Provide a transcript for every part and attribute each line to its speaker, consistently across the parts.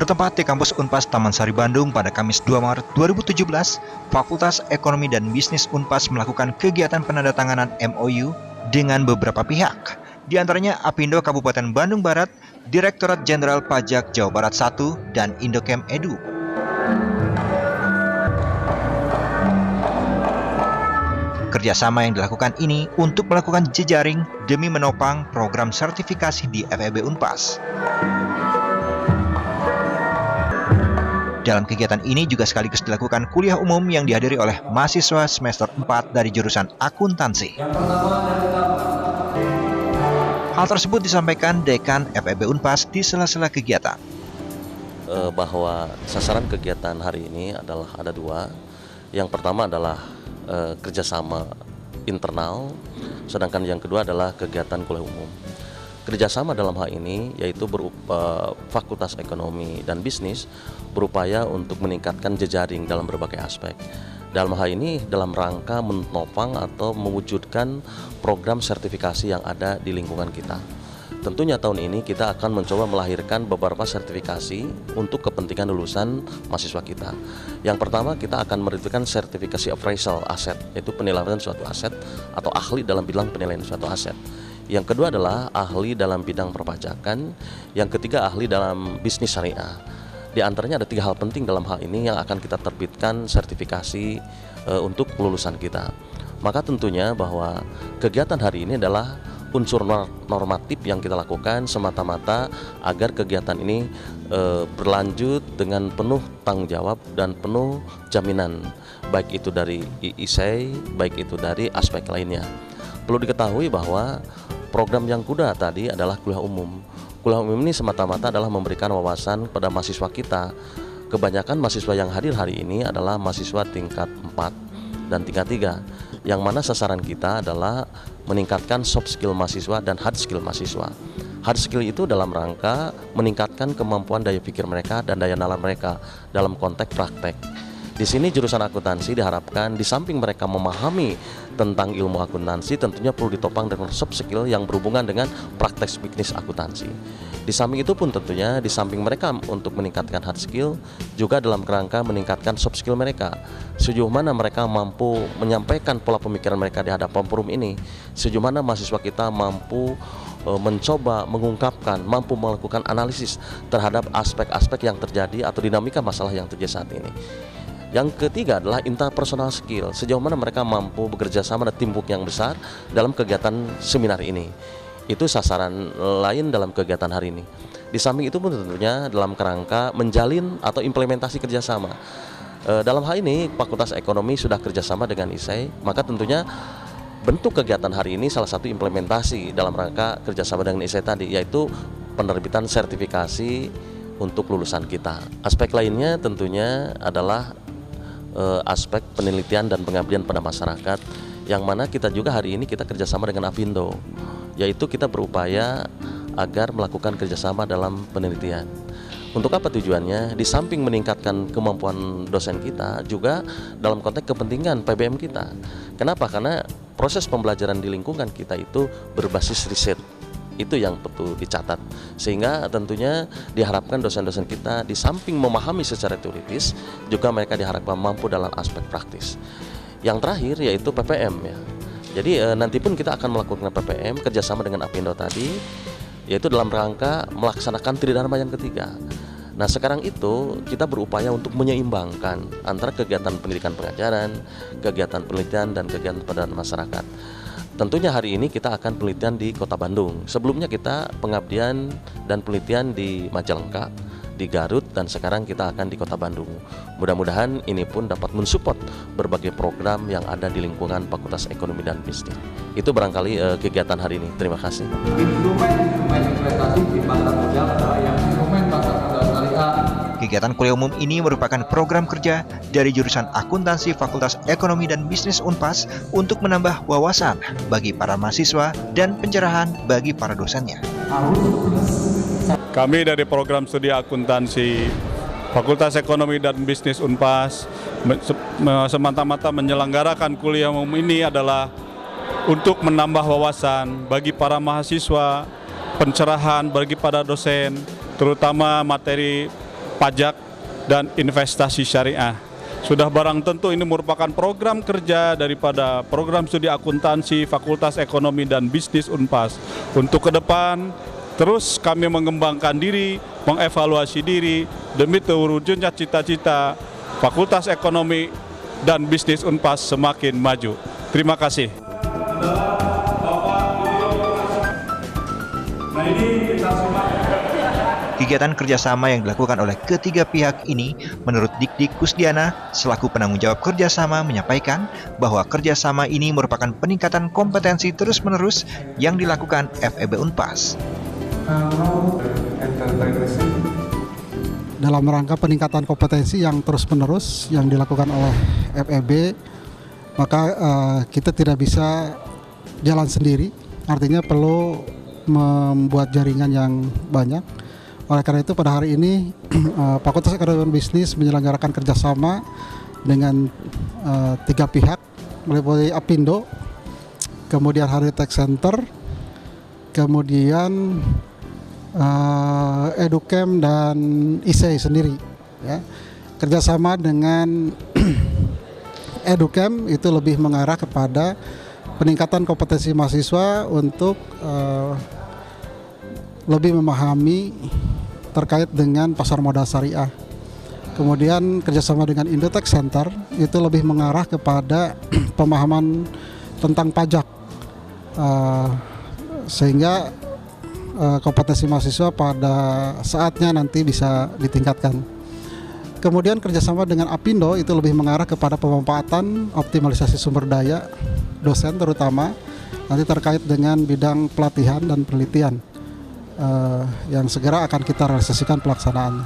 Speaker 1: Bertempat di kampus Unpas Taman Sari Bandung pada Kamis 2 Maret 2017, Fakultas Ekonomi dan Bisnis Unpas melakukan kegiatan penandatanganan MOU dengan beberapa pihak, di antaranya Apindo Kabupaten Bandung Barat, Direktorat Jenderal Pajak Jawa Barat 1, dan Indochem Edu. Kerjasama yang dilakukan ini untuk melakukan jejaring demi menopang program sertifikasi di FEB Unpas. Dalam kegiatan ini juga sekaligus dilakukan kuliah umum yang dihadiri oleh mahasiswa semester 4 dari jurusan akuntansi. Hal tersebut disampaikan Dekan FEB Unpas di sela-sela kegiatan.
Speaker 2: Bahwa sasaran kegiatan hari ini adalah ada dua. Yang pertama adalah kerjasama internal, sedangkan yang kedua adalah kegiatan kuliah umum. Kerjasama dalam hal ini yaitu berupa Fakultas Ekonomi dan Bisnis berupaya untuk meningkatkan jejaring dalam berbagai aspek. Dalam hal ini dalam rangka menopang atau mewujudkan program sertifikasi yang ada di lingkungan kita. Tentunya tahun ini kita akan mencoba melahirkan beberapa sertifikasi untuk kepentingan lulusan mahasiswa kita. Yang pertama kita akan menerbitkan sertifikasi appraisal aset, yaitu penilaian suatu aset atau ahli dalam bidang penilaian suatu aset. Yang kedua adalah ahli dalam bidang perpajakan. Yang ketiga ahli dalam bisnis syariah. Di antaranya ada 3 hal penting dalam hal ini yang akan kita terbitkan sertifikasi untuk kelulusan kita. Maka tentunya bahwa kegiatan hari ini adalah unsur normatif yang kita lakukan semata-mata agar kegiatan ini berlanjut dengan penuh tanggung jawab dan penuh jaminan, baik itu dari IISEI, baik itu dari aspek lainnya. Perlu diketahui bahwa program yang kuda tadi adalah kuliah umum. Kuliah umum ini semata-mata adalah memberikan wawasan pada mahasiswa kita. Kebanyakan mahasiswa yang hadir hari ini adalah mahasiswa tingkat 4 dan tingkat 3, yang mana sasaran kita adalah meningkatkan soft skill mahasiswa dan hard skill mahasiswa. Hard skill itu dalam rangka meningkatkan kemampuan daya pikir mereka dan daya nalar mereka dalam konteks praktek. Di sini jurusan akuntansi diharapkan di samping mereka memahami tentang ilmu akuntansi, tentunya perlu ditopang dengan soft skill yang berhubungan dengan praktek bisnis akuntansi. Di samping itu pun tentunya di samping mereka untuk meningkatkan hard skill, juga dalam kerangka meningkatkan soft skill mereka. Sejauh mana mereka mampu menyampaikan pola pemikiran mereka di hadapan forum ini, sejauh mana mahasiswa kita mampu mencoba mengungkapkan, mampu melakukan analisis terhadap aspek-aspek yang terjadi atau dinamika masalah yang terjadi saat ini. Yang ketiga adalah interpersonal skill, sejauh mana mereka mampu bekerja sama dan teamwork yang besar dalam kegiatan seminar ini. Itu sasaran lain dalam kegiatan hari ini. Di samping itu pun tentunya dalam kerangka menjalin atau implementasi kerjasama. Dalam hal ini Fakultas Ekonomi sudah kerjasama dengan ISEI, maka tentunya bentuk kegiatan hari ini salah satu implementasi dalam rangka kerjasama dengan ISEI tadi, yaitu penerbitan sertifikasi untuk lulusan kita. Aspek lainnya tentunya adalah aspek penelitian dan pengabdian pada masyarakat, yang mana kita juga hari ini kita kerjasama dengan Apindo, yaitu kita berupaya agar melakukan kerjasama dalam penelitian. Untuk apa tujuannya? Di samping meningkatkan kemampuan dosen kita, juga dalam konteks kepentingan PBM kita. Kenapa? Karena proses pembelajaran di lingkungan kita itu berbasis riset. Itu yang perlu dicatat, sehingga tentunya diharapkan dosen-dosen kita di samping memahami secara teoritis, juga mereka diharapkan mampu dalam aspek praktis. Yang terakhir yaitu PPM ya. Jadi nanti pun kita akan melakukan PPM kerjasama dengan Apindo tadi, yaitu dalam rangka melaksanakan tridharma yang ketiga. Nah sekarang itu kita berupaya untuk menyeimbangkan antara kegiatan pendidikan pengajaran, kegiatan penelitian, dan kegiatan pada masyarakat. Tentunya hari ini kita akan penelitian di Kota Bandung. Sebelumnya kita pengabdian dan penelitian di Majalengka, di Garut, dan sekarang kita akan di Kota Bandung. Mudah-mudahan ini pun dapat mensupport berbagai program yang ada di lingkungan Fakultas Ekonomi dan Bisnis. Itu barangkali kegiatan hari ini. Terima kasih.
Speaker 3: Instrumen investasi di pasar modal adalah yang instrumen pasar modal syariah.
Speaker 1: Kegiatan kuliah umum ini merupakan program kerja dari jurusan akuntansi Fakultas Ekonomi dan Bisnis Unpas untuk menambah wawasan bagi para mahasiswa dan pencerahan bagi para dosennya.
Speaker 4: Kami dari program studi akuntansi Fakultas Ekonomi dan Bisnis Unpas semata-mata menyelenggarakan kuliah umum ini adalah untuk menambah wawasan bagi para mahasiswa, pencerahan bagi para dosen, terutama materi pajak dan investasi syariah. Sudah barang tentu ini merupakan program kerja daripada program studi akuntansi Fakultas Ekonomi dan Bisnis Unpas. Untuk ke depan, terus kami mengembangkan diri, mengevaluasi diri, demi terwujudnya cita-cita Fakultas Ekonomi dan Bisnis Unpas semakin maju. Terima kasih. Nah, ini kita simak.
Speaker 1: Kegiatan kerjasama yang dilakukan oleh ketiga pihak ini, menurut Dik Kusdiana, selaku penanggung jawab kerjasama menyampaikan bahwa kerjasama ini merupakan peningkatan kompetensi terus-menerus yang dilakukan FEB Unpas.
Speaker 5: Dalam rangka peningkatan kompetensi yang terus-menerus yang dilakukan oleh FEB, maka kita tidak bisa jalan sendiri, artinya perlu membuat jaringan yang banyak. Oleh karena itu pada hari ini Fakultas Ekonomi dan Bisnis menyelenggarakan kerjasama dengan tiga pihak, mulai Apindo, kemudian Heritage Center, kemudian Educam dan ISEI sendiri. Ya. Kerjasama dengan Educam itu lebih mengarah kepada peningkatan kompetensi mahasiswa untuk lebih memahami terkait dengan pasar modal syariah. Kemudian kerjasama dengan Indotech Center itu lebih mengarah kepada pemahaman tentang pajak, sehingga kompetensi mahasiswa pada saatnya nanti bisa ditingkatkan. Kemudian kerjasama dengan Apindo itu lebih mengarah kepada pemanfaatan optimalisasi sumber daya dosen, terutama nanti terkait dengan bidang pelatihan dan penelitian yang segera akan kita realisasikan pelaksanaan.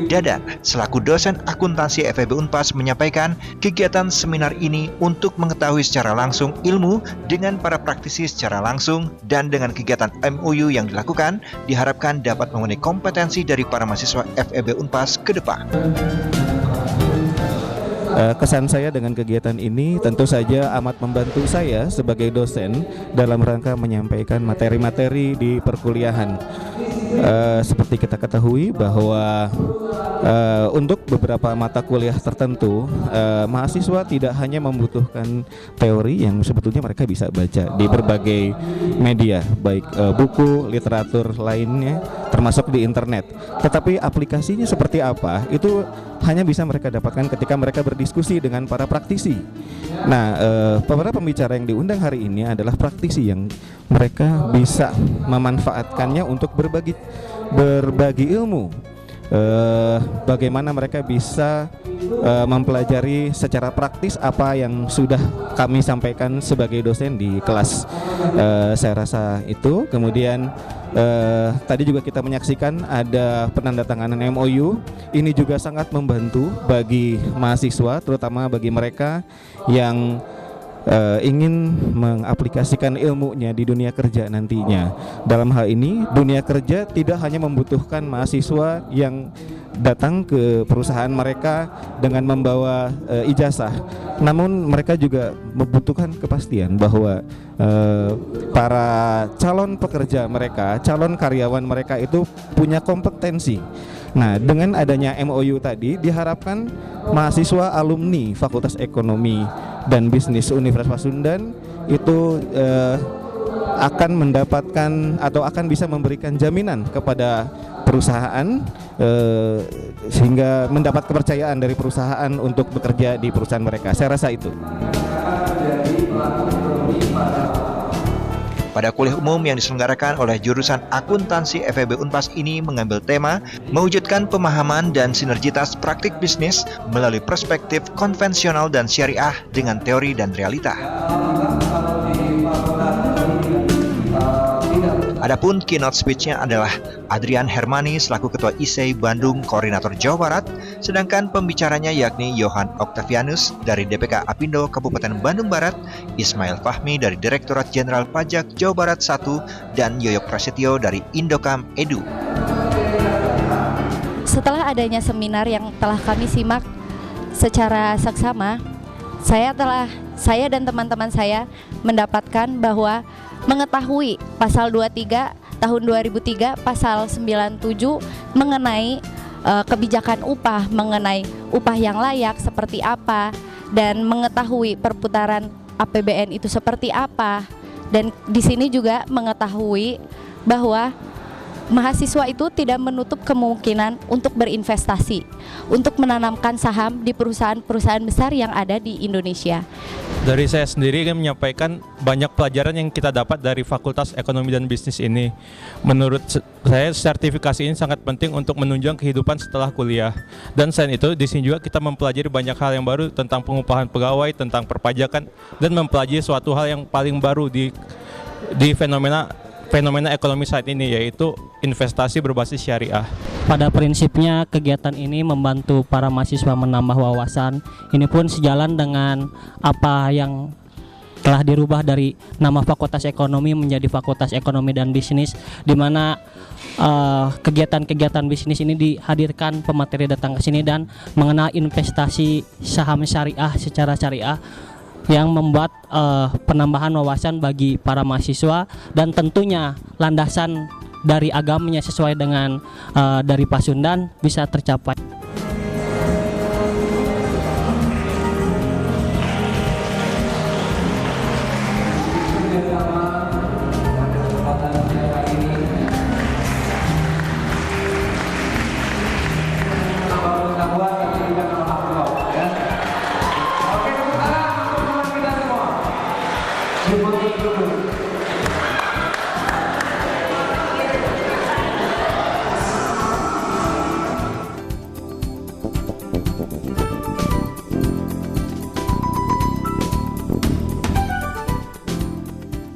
Speaker 1: Dadan, selaku dosen akuntansi FEB Unpas, menyampaikan kegiatan seminar ini untuk mengetahui secara langsung ilmu dengan para praktisi secara langsung, dan dengan kegiatan MOU yang dilakukan diharapkan dapat memenuhi kompetensi dari para mahasiswa FEB Unpas ke depan.
Speaker 6: Kesan saya dengan kegiatan ini tentu saja amat membantu saya sebagai dosen dalam rangka menyampaikan materi-materi di perkuliahan. Seperti kita ketahui bahwa untuk beberapa mata kuliah tertentu, mahasiswa tidak hanya membutuhkan teori yang sebetulnya mereka bisa baca di berbagai media, baik buku, literatur lainnya, termasuk di internet. Tetapi aplikasinya seperti apa, itu hanya bisa mereka dapatkan ketika mereka berdiskusi dengan para praktisi. Nah, para pembicara yang diundang hari ini adalah praktisi yang mereka bisa memanfaatkannya untuk berbagi ilmu. Bagaimana mereka bisa mempelajari secara praktis apa yang sudah kami sampaikan sebagai dosen di kelas. Saya rasa itu. Kemudian tadi juga kita menyaksikan ada penandatanganan MOU. Ini juga sangat membantu bagi mahasiswa, terutama bagi mereka yang ingin mengaplikasikan ilmunya di dunia kerja nantinya. Dalam hal ini, dunia kerja tidak hanya membutuhkan mahasiswa yang datang ke perusahaan mereka dengan membawa ijazah, namun mereka juga membutuhkan kepastian bahwa para calon pekerja mereka, calon karyawan mereka itu punya kompetensi. Nah, dengan adanya MOU tadi diharapkan mahasiswa alumni Fakultas Ekonomi dan Bisnis Universitas Pasundan itu akan mendapatkan atau akan bisa memberikan jaminan kepada perusahaan sehingga mendapat kepercayaan dari perusahaan untuk bekerja di perusahaan mereka. Saya rasa itu.
Speaker 1: Pada kuliah umum yang diselenggarakan oleh jurusan akuntansi FEB Unpas ini mengambil tema mewujudkan pemahaman dan sinergitas praktik bisnis melalui perspektif konvensional dan syariah dengan teori dan realita. Adapun keynote speech-nya adalah Adrian Hermani selaku Ketua ISEI Bandung Koordinator Jawa Barat, sedangkan pembicaranya yakni Johan Octavianus dari DPK Apindo Kabupaten Bandung Barat, Ismail Fahmi dari Direktorat Jenderal Pajak Jawa Barat 1, dan Yoyok Prasetyo dari Indokam Edu.
Speaker 7: Setelah adanya seminar yang telah kami simak secara saksama, saya dan teman-teman saya mendapatkan bahwa mengetahui pasal 23 tahun 2003 pasal 97 mengenai kebijakan upah, mengenai upah yang layak seperti apa, dan mengetahui perputaran APBN itu seperti apa. Dan di sini juga mengetahui bahwa mahasiswa itu tidak menutup kemungkinan untuk berinvestasi, untuk menanamkan saham di perusahaan-perusahaan besar yang ada di Indonesia.
Speaker 8: Dari saya sendiri kan menyampaikan banyak pelajaran yang kita dapat dari Fakultas Ekonomi dan Bisnis ini. Menurut saya sertifikasi ini sangat penting untuk menunjang kehidupan setelah kuliah. Dan selain itu di sini juga kita mempelajari banyak hal yang baru tentang pengupahan pegawai, tentang perpajakan, dan mempelajari suatu hal yang paling baru di fenomena ekonomi saat ini, yaitu investasi berbasis syariah.
Speaker 9: Pada prinsipnya kegiatan ini membantu para mahasiswa menambah wawasan. Ini pun sejalan dengan apa yang telah dirubah dari nama Fakultas Ekonomi menjadi Fakultas Ekonomi dan Bisnis, di mana kegiatan-kegiatan bisnis ini dihadirkan pemateri datang ke sini dan mengenal investasi saham syariah secara syariah, yang membuat penambahan wawasan bagi para mahasiswa, dan tentunya landasan dari agamanya sesuai dengan dari Pasundan bisa tercapai.
Speaker 3: Terima kasih.